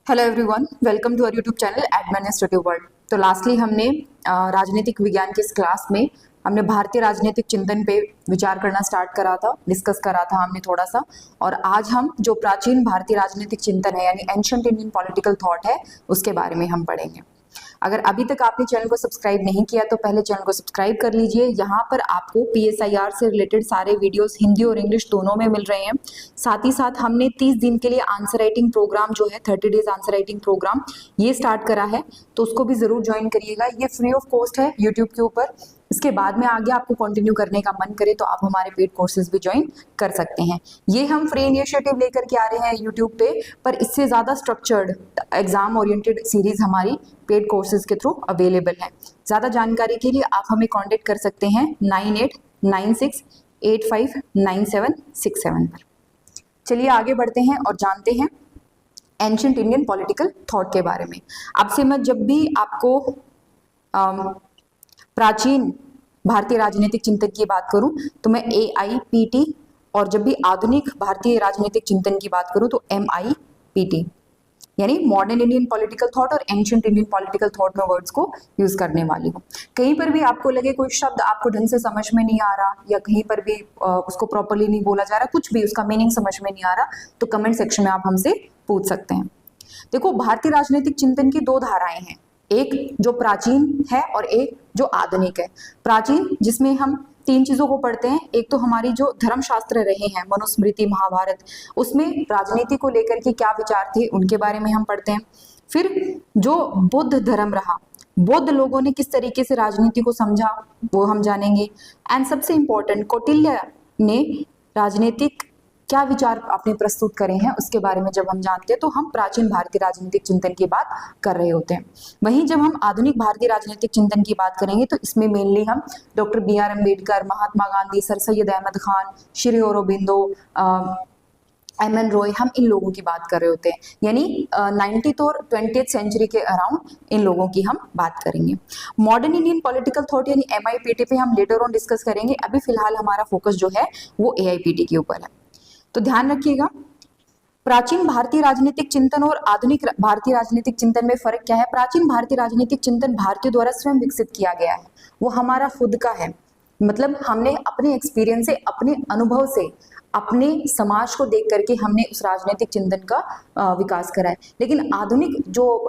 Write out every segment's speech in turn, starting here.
Hello everyone, welcome to our YouTube channel administrative world. तो lastly हमने राजनीतिक विज्ञान के इस क्लास में हमने भारतीय राजनीतिक चिंतन पे विचार करना स्टार्ट करा था, डिस्कस करा था हमने थोड़ा सा। और आज हम जो प्राचीन भारतीय राजनीतिक चिंतन है यानी एंशिएंट इंडियन पॉलिटिकल थॉट है उसके बारे में हम पढ़ेंगे। अगर अभी तक आपने चैनल को सब्सक्राइब नहीं किया तो पहले चैनल को सब्सक्राइब कर लीजिए। यहाँ पर आपको PSIR से रिलेटेड सारे वीडियोस हिंदी और इंग्लिश दोनों में मिल रहे हैं। साथ ही साथ हमने 30 दिन के लिए आंसर राइटिंग प्रोग्राम जो है 30 डेज आंसर राइटिंग प्रोग्राम ये स्टार्ट करा है, तो उसको भी जरूर ज्वाइन करिएगा। ये फ्री ऑफ कॉस्ट है यूट्यूब के ऊपर। इसके बाद में आगे आपको कंटिन्यू करने का मन करे तो आप हमारे पेड कोर्सेज भी ज्वाइन कर सकते हैं। ये हम फ्री इनिशिएटिव लेकर के आ रहे हैं यूट्यूब पे, पर इससे ज़्यादा स्ट्रक्चर्ड एग्जाम ओरिएंटेड सीरीज हमारी पेड कोर्सेज के थ्रू अवेलेबल है। ज़्यादा जानकारी के लिए आप हमें कॉन्टेक्ट कर सकते हैं 9896859767 पर। चलिए आगे बढ़ते हैं और जानते हैं एंशिएंट इंडियन पॉलिटिकल थॉट के बारे में। आपसे मैं जब भी आपको प्राचीन भारतीय राजनीतिक चिंतन की बात करूं तो मैं AIPT, और जब भी आधुनिक भारतीय राजनीतिक चिंतन की बात करूं तो MIPT यानी मॉडर्न इंडियन पॉलिटिकल थॉट और एंशिएंट इंडियन पॉलिटिकल थॉट में वर्ड्स को यूज करने वाली हूँ। कहीं पर भी आपको लगे कोई शब्द आपको ढंग से समझ में नहीं आ रहा या कहीं पर भी उसको प्रॉपरली नहीं बोला जा रहा, कुछ भी उसका मीनिंग समझ में नहीं आ रहा, तो कमेंट सेक्शन में आप हमसे पूछ सकते हैं। देखो, भारतीय राजनीतिक चिंतन की दो धाराएं हैं, एक जो प्राचीन है और एक जो आधुनिक है। प्राचीन जिसमें हम तीन चीजों को पढ़ते हैं, एक तो हमारी जो धर्मशास्त्र रहे हैं मनुस्मृति महाभारत, उसमें राजनीति को लेकर के क्या विचार थे उनके बारे में हम पढ़ते हैं। फिर जो बौद्ध धर्म रहा, बौद्ध लोगों ने किस तरीके से राजनीति को समझा वो हम जानेंगे। एंड सबसे इंपॉर्टेंट, कौटिल्य ने राजनीतिक क्या विचार आपने प्रस्तुत करे हैं उसके बारे में जब हम जानते हैं तो हम प्राचीन भारतीय राजनीतिक चिंतन की बात कर रहे होते हैं। वहीं जब हम आधुनिक भारतीय राजनीतिक चिंतन की बात करेंगे तो इसमें मेनली हम doctor BR Ambedkar, Mahatma Gandhi, sir Syed Ahmad Khan, Shri Aurobindo, MN Roy, हम इन लोगों की बात कर रहे होते हैं। यानी 19th और 20th सेंचुरी के अराउंड इन लोगों की हम बात करेंगे। मॉडर्न इंडियन पॉलिटिकल थॉट यानी MIPT पे हम लेटर ऑन डिस्कस करेंगे। अभी फिलहाल हमारा फोकस जो है वो AIPT के ऊपर है। तो ध्यान रखिएगा, प्राचीन भारतीय राजनीतिक चिंतन और आधुनिक भारतीय राजनीतिक चिंतन में फर्क क्या है। प्राचीन भारतीय राजनीतिक चिंतन भारतीयों द्वारा स्वयं विकसित किया गया है, वो हमारा खुद का है। मतलब हमने अपने एक्सपीरियंस से, अपने अनुभव से, अपने समाज को देख करके हमने उस राजनीतिक चिंतन का विकास करा है। लेकिन आधुनिक जो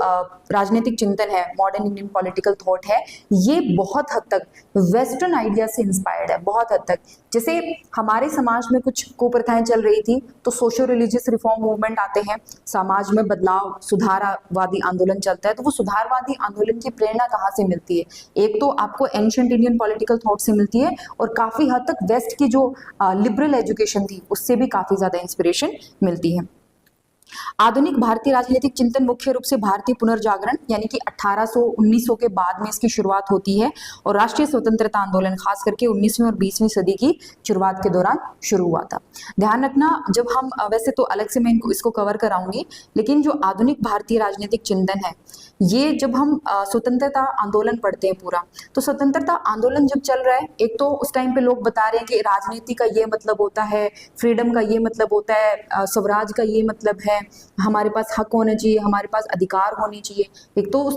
राजनीतिक चिंतन है, मॉडर्न इंडियन पॉलिटिकल थॉट है, ये बहुत हद तक वेस्टर्न आइडिया से इंस्पायर्ड है। बहुत हद तक जैसे हमारे समाज में कुछ कुप्रथाएं चल रही थी तो सोशो रिलीजियस रिफॉर्म मूवमेंट आते हैं, समाज में बदलाव, सुधारवादी आंदोलन चलता है। तो वो सुधारवादी आंदोलन की प्रेरणा कहाँ से मिलती है? एक तो आपको एंशिएंट इंडियन पॉलिटिकल थॉट से मिलती है और काफी हद तक वेस्ट की जो लिबरल एजुकेशन थी उससे भी काफी ज्यादा इंस्पिरेशन मिलती है। आधुनिक भारतीय राजनीतिक चिंतन मुख्य रूप से भारतीय पुनर्जागरण यानी कि 1800-1900 के बाद में इसकी शुरुआत होती है और राष्ट्रीय स्वतंत्रता आंदोलन खास करके 19वीं और 20वीं सदी की शुरुआत के दौरान शुरू हुआ था। ध्यान रखना, जब हम वैसे तो अलग से मैं इसको कवर कराऊंगी, लेकिन जो आधुनिक भारतीय राजनीतिक चिंतन है ये जब हम स्वतंत्रता आंदोलन पढ़ते हैं पूरा, तो स्वतंत्रता आंदोलन जब चल रहा है, एक तो उस टाइम पे लोग बता रहे हैं कि राजनीति का ये मतलब होता है, फ्रीडम का ये मतलब होता है, स्वराज का ये मतलब है, हमारे पास हक होना चाहिए, हमारे पास अधिकार होने चाहिए। एक तो उस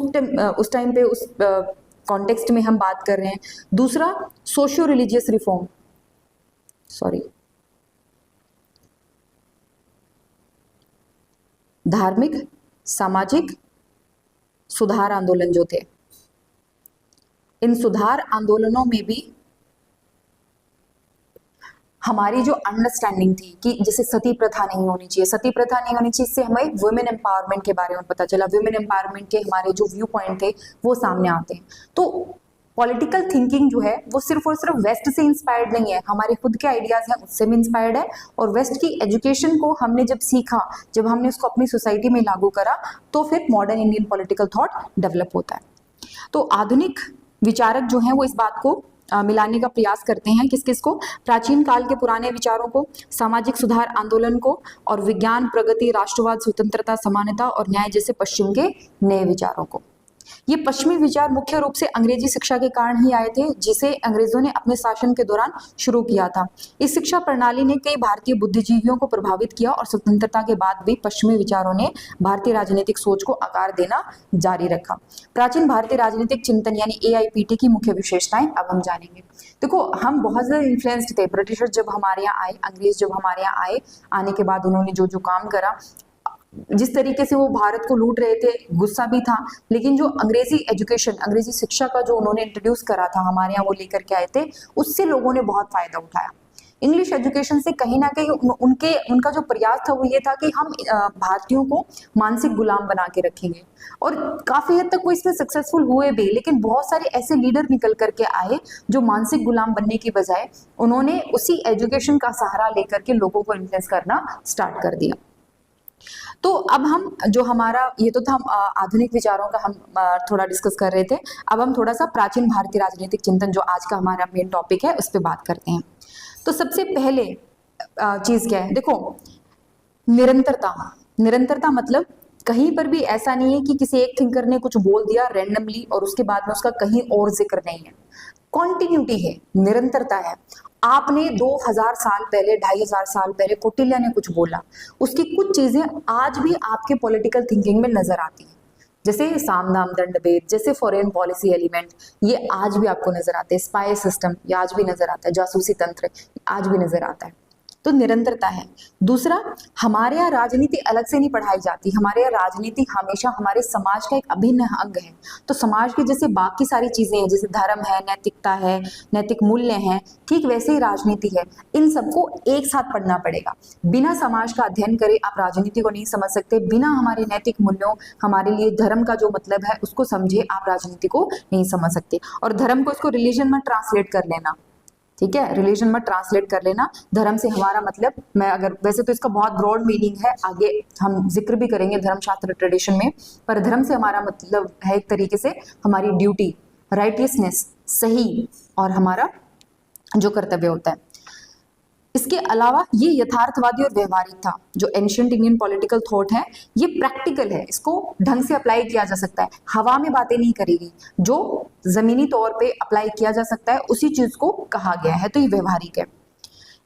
टाइम पे उस कॉन्टेक्स्ट में हम बात कर रहे हैं। दूसरा, सोशियो रिलीजियस रिफॉर्म, धार्मिक सामाजिक सुधार आंदोलन जो थे, इन सुधार आंदोलनों में भी हमारी जो अंडरस्टैंडिंग थी कि जैसे सती प्रथा नहीं होनी चाहिए, सती प्रथा नहीं होनी चाहिए, इससे हमें वुमेन एम्पावरमेंट के बारे में पता चला। वुमेन एम्पावरमेंट के हमारे जो व्यू पॉइंट थे वो सामने आते हैं। तो पॉलिटिकल थिंकिंग जो है वो सिर्फ और सिर्फ वेस्ट से इंस्पायर्ड नहीं है, हमारे खुद के आइडियाज हैं उससे भी इंस्पायर्ड है। और वेस्ट की एजुकेशन को हमने जब सीखा, जब हमने उसको अपनी सोसाइटी में लागू करा, तो फिर modern Indian political thought develop होता है। तो आधुनिक विचारक जो हैं वो इस बात को मिलाने का प्रयास करते हैं, किस किस को? प्राचीन काल के पुराने विचारों को, सामाजिक सुधार आंदोलन को, और विज्ञान, प्रगति, राष्ट्रवाद, स्वतंत्रता, समानता और न्याय जैसे पश्चिम के नए विचारों को। ये पश्चिमी विचार मुख्य रूप से अंग्रेजी शिक्षा के कारण ही आए थे, जिसे अंग्रेजों ने अपने शासन के दौरान शुरू किया था। इस शिक्षा प्रणाली ने कई भारतीय बुद्धिजीवियों को प्रभावित किया और स्वतंत्रता के बाद भी पश्चिमी विचारों ने भारतीय राजनीतिक सोच को आकार देना जारी रखा। प्राचीन भारतीय राजनीतिक चिंतन यानी AIPT की मुख्य विशेषताएं अब हम जानेंगे। देखो, हम बहुत ज्यादा इन्फ्लुएंस्ड थे। ब्रिटिशर्स जब हमारे यहाँ आए, अंग्रेज जब हमारे यहाँ आए, आने के बाद उन्होंने जो जो काम करा, जिस तरीके से वो भारत को लूट रहे थे, गुस्सा भी था, लेकिन जो अंग्रेजी एजुकेशन, अंग्रेजी शिक्षा का जो उन्होंने इंट्रोड्यूस करा था हमारे यहाँ, वो लेकर के आए थे, उससे लोगों ने बहुत फायदा उठाया। इंग्लिश एजुकेशन से कहीं ना कहीं उनका जो प्रयास था वो ये था कि हम भारतीयों को मानसिक गुलाम बना के रखेंगे, और काफी हद तक वो इसमें सक्सेसफुल हुए भी। लेकिन बहुत सारे ऐसे लीडर निकल करके आए जो मानसिक गुलाम बनने की बजाय उन्होंने उसी एजुकेशन का सहारा लेकर के लोगों को इन्फ्लुएंस करना स्टार्ट कर दिया। तो अब हम जो हमारा ये तो था, हम आधुनिक विचारों का हम थोड़ा डिस्कस कर रहे थे। अब हम थोड़ा सा प्राचीन भारतीय राजनीतिक चिंतन, जो आज का हमारा मेन टॉपिक है, उस पर बात करते हैं। तो सबसे पहले चीज क्या है, देखो, निरंतरता। निरंतरता मतलब कहीं पर भी ऐसा नहीं है कि किसी एक थिंकर ने कुछ बोल दिया रैंडमली और उसके बाद में उसका कहीं और जिक्र नहीं है। कॉन्टिन्यूटी है, निरंतरता है। आपने 2000 साल पहले, 2500 साल पहले कौटिल्य ने कुछ बोला, उसकी कुछ चीजें आज भी आपके पॉलिटिकल थिंकिंग में नजर आती हैं, जैसे साम दाम दंड भेद, जैसे फॉरेन पॉलिसी एलिमेंट, ये आज भी आपको नजर आते हैं। स्पाई सिस्टम, ये आज भी नजर आता है। जासूसी तंत्र आज भी नजर आता है। तो निरंतरता है। दूसरा, हमारे यहाँ राजनीति अलग से नहीं पढ़ाई जाती। हमारे यहाँ राजनीति हमेशा हमारे समाज का एक अभिन्न अंग है। तो समाज की जैसे बाकी सारी चीजें हैं, जैसे धर्म है, नैतिकता है, नैतिक मूल्य हैं, ठीक वैसे ही राजनीति है। इन सबको एक साथ पढ़ना पड़ेगा। बिना समाज का अध्ययन करे आप राजनीति को नहीं समझ सकते। बिना हमारे नैतिक मूल्यों, हमारे लिए धर्म का जो मतलब है उसको समझे आप राजनीति को नहीं समझ सकते। और धर्म को इसको रिलीजन में ट्रांसलेट कर लेना, ठीक है, रिलीजन में ट्रांसलेट कर लेना। धर्म से हमारा मतलब, मैं अगर, वैसे तो इसका बहुत ब्रॉड मीनिंग है, आगे हम जिक्र भी करेंगे धर्मशास्त्र ट्रेडिशन में, पर धर्म से हमारा मतलब है एक तरीके से हमारी ड्यूटी, राइटियसनेस, सही, और हमारा जो कर्तव्य होता है। इसके अलावा ये यथार्थवादी और व्यवहारिक था। जो एंशिएंट इंडियन पॉलिटिकल थॉट है ये प्रैक्टिकल है, इसको ढंग से अप्लाई किया जा सकता है। हवा में बातें नहीं करेगी, जो जमीनी तौर पे अप्लाई किया जा सकता है उसी चीज को कहा गया है, तो ये व्यवहारिक है।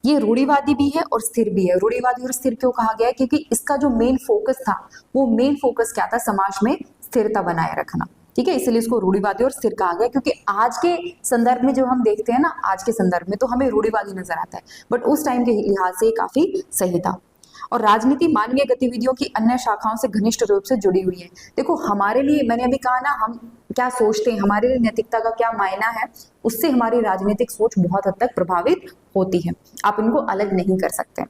ये रूढ़िवादी भी है और स्थिर भी है। रूढ़िवादी और स्थिर क्यों कहा गया है? क्योंकि इसका जो मेन फोकस था, वो मेन फोकस क्या था? समाज में स्थिरता बनाए रखना, ठीक है, इसलिए इसको रूढ़िवादी और स्थिर कहा गया। क्योंकि आज के संदर्भ में जो हम देखते हैं ना, आज के संदर्भ में तो हमें रूढ़िवादी नजर आता है, बट उस टाइम के लिहाज से काफी सही था। और राजनीति मानवीय गतिविधियों की अन्य शाखाओं से घनिष्ठ रूप से जुड़ी हुई है। देखो, हमारे लिए, मैंने अभी कहा ना, हम क्या सोचते हैं, हमारे लिए नैतिकता का क्या मायना है, उससे हमारी राजनीतिक सोच बहुत हद तक प्रभावित होती है। आप इनको अलग नहीं कर सकते।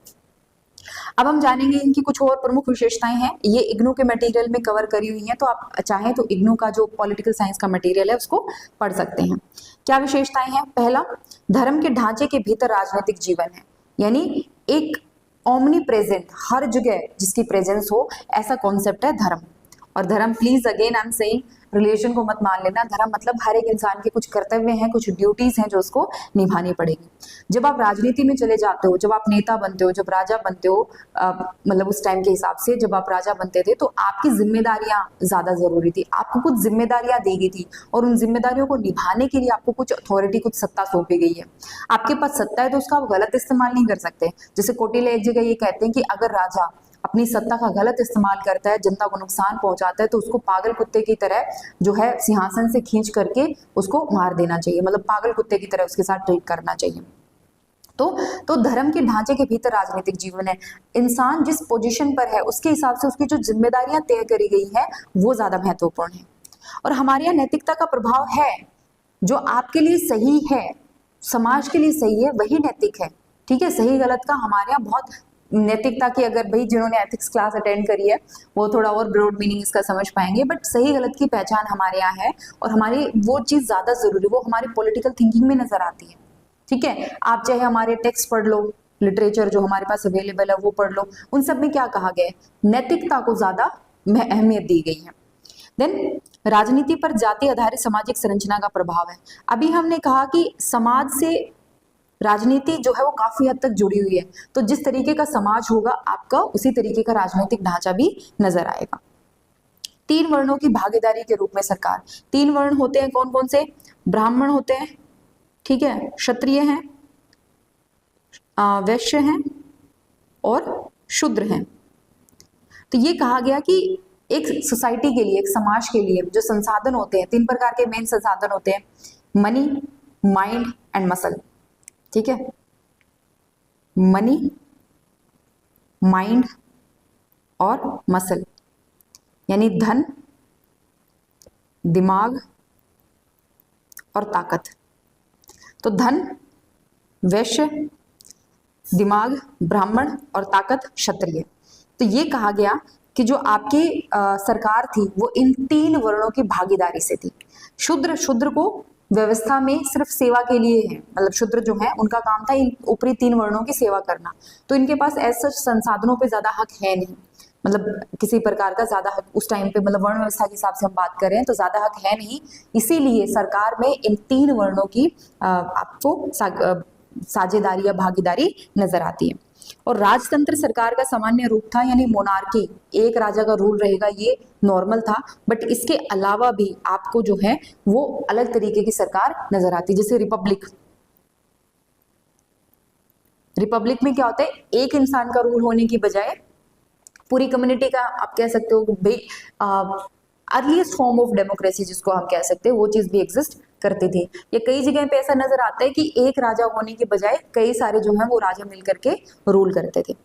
अब हम जानेंगे इनकी कुछ और प्रमुख विशेषताएं हैं। ये इग्नू के मटेरियल में कवर करी हुई हैं, तो आप चाहें तो इग्नू का जो पॉलिटिकल साइंस का मटेरियल है उसको पढ़ सकते हैं। क्या विशेषताएं हैं? पहला, धर्म के ढांचे के भीतर राजनीतिक जीवन है, यानी एक ओमनी प्रेजेंट, हर जगह जिसकी प्रेजेंस हो, ऐसा कॉन्सेप्ट है धर्म। और धर्म, please again I am saying, religion को मत मान लेना। धर्म मतलब हर एक इंसान के कुछ कर्तव्य हैं, कुछ ड्यूटीज हैं जो उसको निभानी पड़ेगी। जब आप राजनीति में चले जाते हो, जब आप नेता बनते हो, जब राजा बनते हो, मतलब उस टाइम के हिसाब से जब आप राजा बनते थे, तो आपकी जिम्मेदारियां ज्यादा जरूरी थी। आपको कुछ जिम्मेदारियां दी गई थी और उन जिम्मेदारियों को निभाने के लिए आपको कुछ अथॉरिटी, कुछ सत्ता सौंपी गई है। आपके पास सत्ता है तो उसका आप गलत इस्तेमाल नहीं कर सकते। जैसे कौटिल्य एक जगह ये कहते हैं कि अगर राजा अपनी सत्ता का गलत इस्तेमाल करता है, जनता को नुकसान पहुंचाता है, तो उसको पागल कुत्ते की तरह जो है सिंहासन से खींच करके उसको मार देना चाहिए, मतलब पागल कुत्ते की तरह उसके साथ ट्रीट करना चाहिए। तो धर्म के ढांचे के भीतर राजनीतिक जीवन है। इंसान जिस पोजीशन पर है उसके हिसाब से उसकी जो जिम्मेदारियां तय करी गई है वो ज्यादा महत्वपूर्ण है। और हमारे यहाँ नैतिकता का प्रभाव है, जो आपके लिए सही है, समाज के लिए सही है, वही नैतिक है, ठीक है। सही गलत का हमारे यहाँ बहुत, नैतिकता की अगर भाई जिन्होंने एथिक्स क्लास अटेंड करी है वो थोड़ा और ब्रॉड मीनिंग इसका समझ पाएंगे, बट सही गलत की पहचान हमारे यहाँ है। और हमारी वो चीज ज्यादा जरूरी, वो हमारी पॉलिटिकल थिंकिंग में नजर आती है, ठीक है। आप चाहे हमारे टेक्स्ट पढ़ लो, लिटरेचर जो हमारे पास अवेलेबल है वो पढ़ लो, उन सब में क्या कहा गया है? नैतिकता को ज्यादा अहमियत दी गई है। देन राजनीति पर जाति आधारित सामाजिक संरचना का प्रभाव है। अभी हमने कहा कि समाज से राजनीति जो है वो काफी हद तक जुड़ी हुई है, तो जिस तरीके का समाज होगा आपका, उसी तरीके का राजनीतिक ढांचा भी नजर आएगा। तीन वर्णों की भागीदारी के रूप में सरकार। तीन वर्ण होते हैं कौन कौन से? ब्राह्मण होते हैं, ठीक है, क्षत्रिय हैं, वैश्य हैं और शूद्र हैं। तो ये कहा गया कि एक सोसाइटी के लिए, एक समाज के लिए जो संसाधन होते हैं, तीन प्रकार के मेन संसाधन होते हैं, मनी, माइंड एंड मसल, ठीक है, मनी, माइंड और मसल, यानी धन, दिमाग और ताकत। तो धन वैश्य, दिमाग ब्राह्मण और ताकत क्षत्रिय। तो ये कहा गया कि जो आपकी सरकार थी वो इन तीन वर्णों की भागीदारी से थी। शूद्र को व्यवस्था में सिर्फ सेवा के लिए है, मतलब शूद्र जो है उनका काम था इन ऊपरी तीन वर्णों की सेवा करना। तो इनके पास ऐसे संसाधनों पे ज्यादा हक है नहीं, मतलब किसी प्रकार का ज्यादा हक उस टाइम पे, मतलब वर्ण व्यवस्था के हिसाब से हम बात कर रहे हैं तो ज्यादा हक है नहीं। इसीलिए सरकार में इन तीन वर्णों की आपको साझेदारी या भागीदारी नजर आती है। और राजतंत्र सरकार का सामान्य रूप था, यानी मोनार्की, एक राजा का रूल रहेगा, ये नॉर्मल था। बट इसके अलावा भी आपको जो है वो अलग तरीके की सरकार नजर आती है, जैसे रिपब्लिक। रिपब्लिक में क्या होता है, एक इंसान का रूल होने की बजाय पूरी कम्युनिटी का, आप कह सकते हो अर्लीस्ट फॉर्म ऑफ डेमोक्रेसी जिसको हम कह सकते हैं, वो चीज भी एग्जिस्ट करती थी। ये कई जगह पे ऐसा नजर आता है कि एक राजा होने के बजाय कई सारे जो है वो राजा मिलकर के रूल करते थे।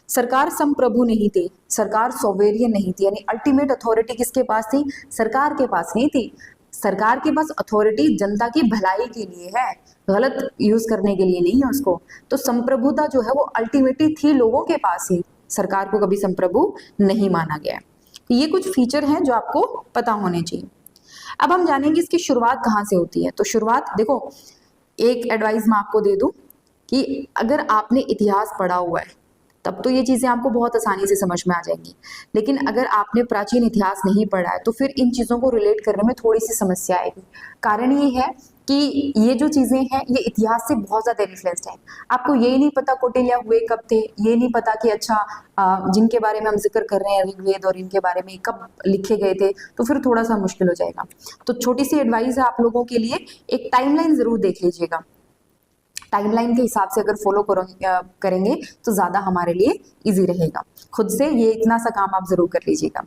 सरकार संप्रभु नहीं थी, सरकार सोवेरियन नहीं थी, यानी अल्टीमेट अथॉरिटी किसके पास थी? सरकार के पास नहीं थी। सरकार के पास अथॉरिटी जनता की भलाई के लिए है, गलत यूज करने के लिए नहीं है उसको। तो संप्रभुता जो है वो अल्टीमेटली थी लोगों के पास ही, सरकार को कभी संप्रभु नहीं माना गया। ये कुछ फीचर हैं जो आपको पता होने चाहिए। अब हम जानेंगे इसकी शुरुआत कहाँ से होती है। तो शुरुआत देखो, एक एडवाइस मैं आपको दे दूं कि अगर आपने इतिहास पढ़ा हुआ है तब तो ये चीजें आपको बहुत आसानी से समझ में आ जाएंगी, लेकिन अगर आपने प्राचीन इतिहास नहीं पढ़ा है तो फिर इन चीजों को रिलेट करने में थोड़ी सी समस्या आएगी। कारण ये है कि ये जो चीजें हैं ये इतिहास से बहुत ज्यादा इन्फ्लुएंस्ड है। आपको ये नहीं पता कौटिल्य हुए कब थे, ये नहीं पता कि अच्छा जिनके बारे में हम जिक्र कर रहे हैं ऋग्वेद और इनके बारे में कब लिखे गए थे, तो फिर थोड़ा सा मुश्किल हो जाएगा। तो छोटी सी एडवाइस है आप लोगों के लिए, एक टाइमलाइन जरूर देख लीजिएगा। टाइमलाइन के हिसाब से अगर फॉलो करेंगे तो ज्यादा हमारे लिए इजी रहेगा। खुद से ये इतना सा काम आप जरूर कर लीजिएगा।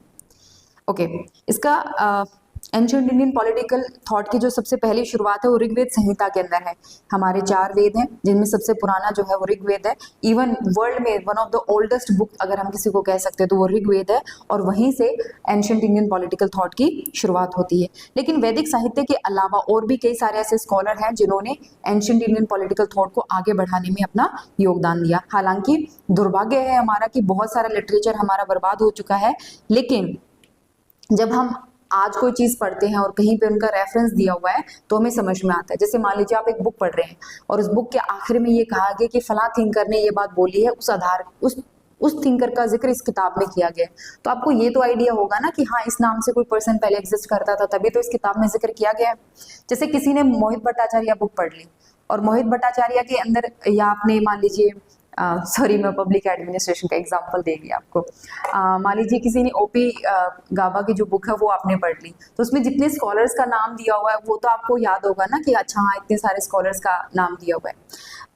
ओके, इसका एंशिएंट इंडियन पॉलिटिकल थॉट की जो सबसे पहली शुरुआत है वो ऋग्वेद संहिता के अंदर है। हमारे 4 वेद हैं जिनमें सबसे पुराना जो है वो ऋग्वेद है। इवन वर्ल्ड में one of the oldest book अगर हम किसी को कह सकते हैं तो वो ऋग्वेद है, और वहीं से एंशिएंट इंडियन पॉलिटिकल थॉट की शुरुआत होती है। लेकिन वैदिक साहित्य के अलावा और भी कई सारे ऐसे स्कॉलर हैं जिन्होंने एंशिएंट इंडियन पॉलिटिकल थॉट को आगे बढ़ाने में अपना योगदान दिया। हालांकि दुर्भाग्य है हमारा कि बहुत सारा लिटरेचर हमारा बर्बाद हो चुका है, लेकिन जब हम आज कोई चीज पढ़ते हैं और कहीं पे उनका रेफरेंस दिया हुआ है तो हमें समझ में आता है। जैसे मान लीजिए आप एक बुक पढ़ रहे हैं और उस बुक के आखिर में ये कहा गया कि फला थिंकर ने ये बात बोली है, उस थिंकर का जिक्र इस किताब में किया गया है, तो आपको ये तो आइडिया होगा ना कि हाँ इस नाम से कोई पर्सन पहले एग्जिस्ट करता था तभी तो इस किताब में जिक्र किया गया है। जैसे किसी ने मोहित भट्टाचार्य बुक पढ़ ली और मोहित भट्टाचार्य के अंदर, या आपने मान लीजिए सॉरी मैं पब्लिक एडमिनिस्ट्रेशन का एग्जांपल देगी आपको, मान लीजिए किसी ने ओपी गाबा की जो बुक है वो आपने पढ़ ली, तो उसमें जितने स्कॉलर्स का नाम दिया हुआ है वो तो आपको याद होगा ना कि अच्छा हाँ इतने सारे स्कॉलर्स का नाम दिया हुआ है,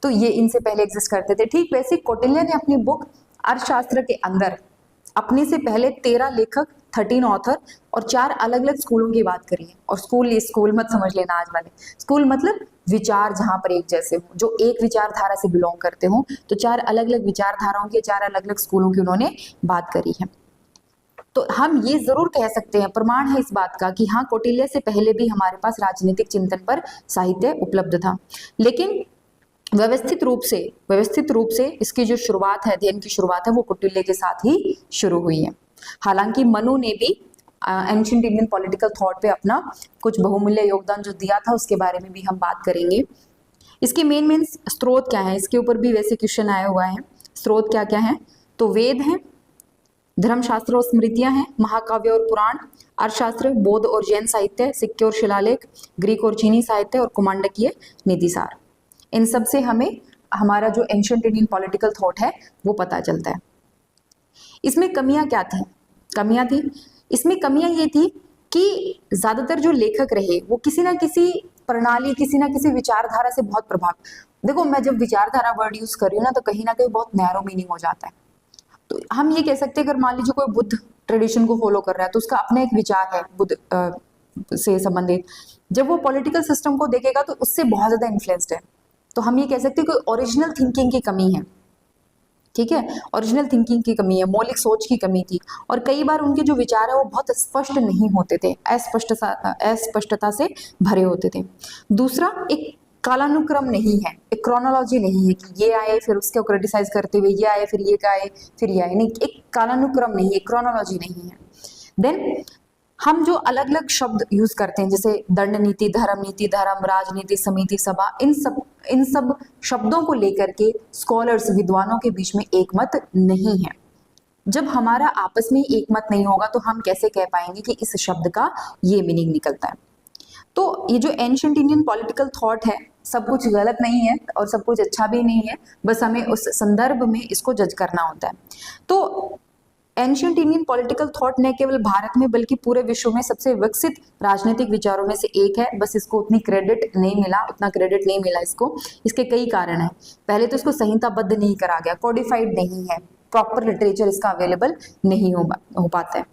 तो ये इनसे पहले एग्जिस्ट करते थे। ठीक वैसे कौटिल्य ने अपनी बुक अर्थशास्त्र के अंदर अपने से पहले 13 लेखक, 13 ऑथर और 4 अलग अलग स्कूलों की बात करी है। और स्कूल मत समझ लेना आज वाले, स्कूल मतलब विचार जहां पर एक जैसे हो, जो एक विचारधारा से बिलोंग करते हो। तो 4 अलग अलग विचारधाराओं के 4 अलग अलग स्कूलों की उन्होंने बात करी है। तो हम ये जरूर कह सकते हैं, प्रमाण है इस बात का कि हाँ कौटिल्य से पहले भी हमारे पास राजनीतिक चिंतन पर साहित्य उपलब्ध था, लेकिन व्यवस्थित रूप से इसकी जो शुरुआत है, अध्ययन की शुरुआत है, वो कौटिल्य के साथ ही शुरू हुई है। हालांकि मनु ने भी एंशिएंट इंडियन पॉलिटिकल थॉट पे अपना कुछ बहुमूल्य योगदान जो दिया था उसके बारे में भी हम बात करेंगे। इसके मेन स्रोत क्या है, इसके ऊपर भी वैसे क्वेश्चन आया हुआ है। स्रोत क्या क्या है, तो वेद हैं, धर्मशास्त्र और स्मृतियां हैं, महाकाव्य और पुराण, अर्थशास्त्र, बौद्ध और जैन साहित्य, सिक्के और शिलालेख, ग्रीक और चीनी साहित्य और कुमांडकीय नीतिसार। इन सब से हमें हमारा जो एंशिएंट इंडियन पॉलिटिकल थॉट है वो पता चलता है। इसमें कमियां क्या थी? इसमें कमियां ये थी कि ज्यादातर जो लेखक रहे वो किसी ना किसी प्रणाली, किसी ना किसी विचारधारा से बहुत प्रभावित। देखो, मैं जब विचारधारा वर्ड यूज कर रही हूँ ना, तो कहीं ना कहीं बहुत नैरो मीनिंग हो जाता है। तो हम ये कह सकते हैं, अगर मान लीजिए कोई बुद्ध ट्रेडिशन को फॉलो कर रहा है तो उसका अपना एक विचार है बुद्ध से संबंधित। जब वो पॉलिटिकल सिस्टम को देखेगा तो उससे बहुत ज्यादा इन्फ्लुएंस्ड है। तो हम ये कह सकते हैं कि ओरिजिनल थिंकिंग की कमी है, ठीक है, ओरिजिनल थिंकिंग की कमी है, मौलिक सोच की कमी थी। और कई बार उनके जो विचार है वो बहुत स्पष्ट नहीं होते थे, अस्पष्टता से भरे होते थे। दूसरा, एक कालानुक्रम नहीं है, एक क्रोनोलॉजी नहीं है कि ये आए फिर उसको क्रिटिसाइज करते हुए ये आए, फिर ये आए, फिर ये आए, नहीं, एक कालानुक्रम नहीं है, क्रोनोलॉजी नहीं है। देन हम जो अलग अलग शब्द यूज करते हैं, जैसे दंड नीति, धर्म, राजनीति, समिति, सभा, इन सब शब्दों को लेकर के स्कॉलर्स, विद्वानों के बीच में एक मत नहीं है। जब हमारा आपस में एक मत नहीं होगा तो हम कैसे कह पाएंगे कि इस शब्द का ये मीनिंग निकलता है। तो ये जो एंशिएंट इंडियन पॉलिटिकल थॉट है, सब कुछ गलत नहीं है और सब कुछ अच्छा भी नहीं है, बस हमें उस संदर्भ में इसको जज करना होता है। तो एंशिएंट इंडियन पॉलिटिकल थॉट न केवल भारत में बल्कि पूरे विश्व में सबसे विकसित राजनीतिक विचारों में से एक है। बस इसको उतना क्रेडिट नहीं मिला इसको। इसके कई कारण हैं। पहले तो इसको संहिताबद्ध नहीं करा गया, कोडिफाइड नहीं है, प्रॉपर लिटरेचर इसका अवेलेबल नहीं हो पाता है,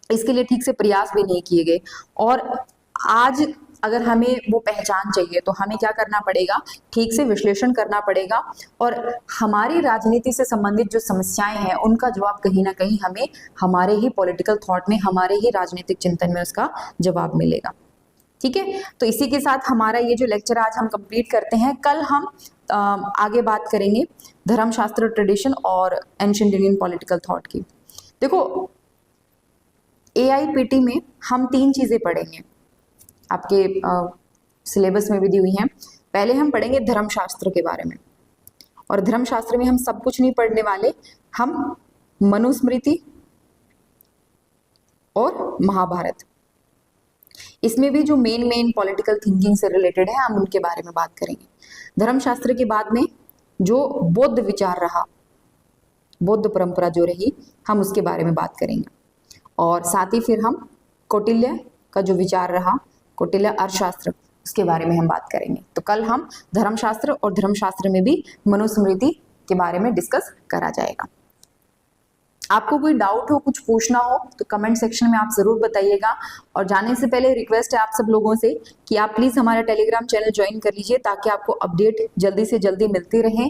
इसके लिए ठीक से प्रयास भी नहीं किए गए। और आज अगर हमें वो पहचान चाहिए तो हमें क्या करना पड़ेगा, ठीक से विश्लेषण करना पड़ेगा और हमारी राजनीति से संबंधित जो समस्याएं हैं उनका जवाब कहीं ना कहीं हमें हमारे ही पॉलिटिकल थॉट में, हमारे ही राजनीतिक चिंतन में उसका जवाब मिलेगा। ठीक है, तो इसी के साथ हमारा ये जो लेक्चर आज हम कंप्लीट करते हैं। कल हम आगे बात करेंगे धर्मशास्त्र ट्रेडिशन और एंशिएंट इंडियन पॉलिटिकल थॉट की। देखो, AIPT में हम 3 चीजें पढ़ेंगे, आपके सिलेबस में भी दी हुई हैं। पहले हम पढ़ेंगे धर्मशास्त्र के बारे में, और धर्मशास्त्र में हम सब कुछ नहीं पढ़ने वाले, हम मनुस्मृति और महाभारत, इसमें भी जो मेन पॉलिटिकल थिंकिंग से रिलेटेड है हम उनके बारे में बात करेंगे। धर्मशास्त्र के बाद में जो बौद्ध विचार रहा, बौद्ध परंपरा जो रही, हम उसके बारे में बात करेंगे। और साथ ही फिर हम कौटिल्य का जो विचार रहा, कौटिल्य अर्थशास्त्र, उसके बारे में हम बात करेंगे। तो कल हम धर्मशास्त्र और धर्मशास्त्र में भी मनुस्मृति के बारे में डिस्कस करा जाएगा। आपको कोई डाउट हो, कुछ पूछना हो तो कमेंट सेक्शन में आप जरूर बताइएगा। और जाने से पहले रिक्वेस्ट है आप सब लोगों से कि आप प्लीज हमारा टेलीग्राम चैनल ज्वाइन कर लीजिए ताकि आपको अपडेट जल्दी से जल्दी मिलती रहे।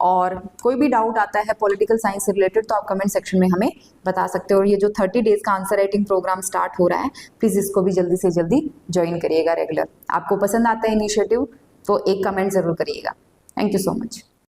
और कोई भी डाउट आता है पॉलिटिकल साइंस से रिलेटेड तो आप कमेंट सेक्शन में हमें बता सकते हो। और ये जो 30 डेज का आंसर राइटिंग प्रोग्राम स्टार्ट हो रहा है, प्लीज इसको भी जल्दी से जल्दी ज्वाइन करिएगा रेगुलर। आपको पसंद आता है इनिशिएटिव तो एक कमेंट जरूर करिएगा। Thank you so much.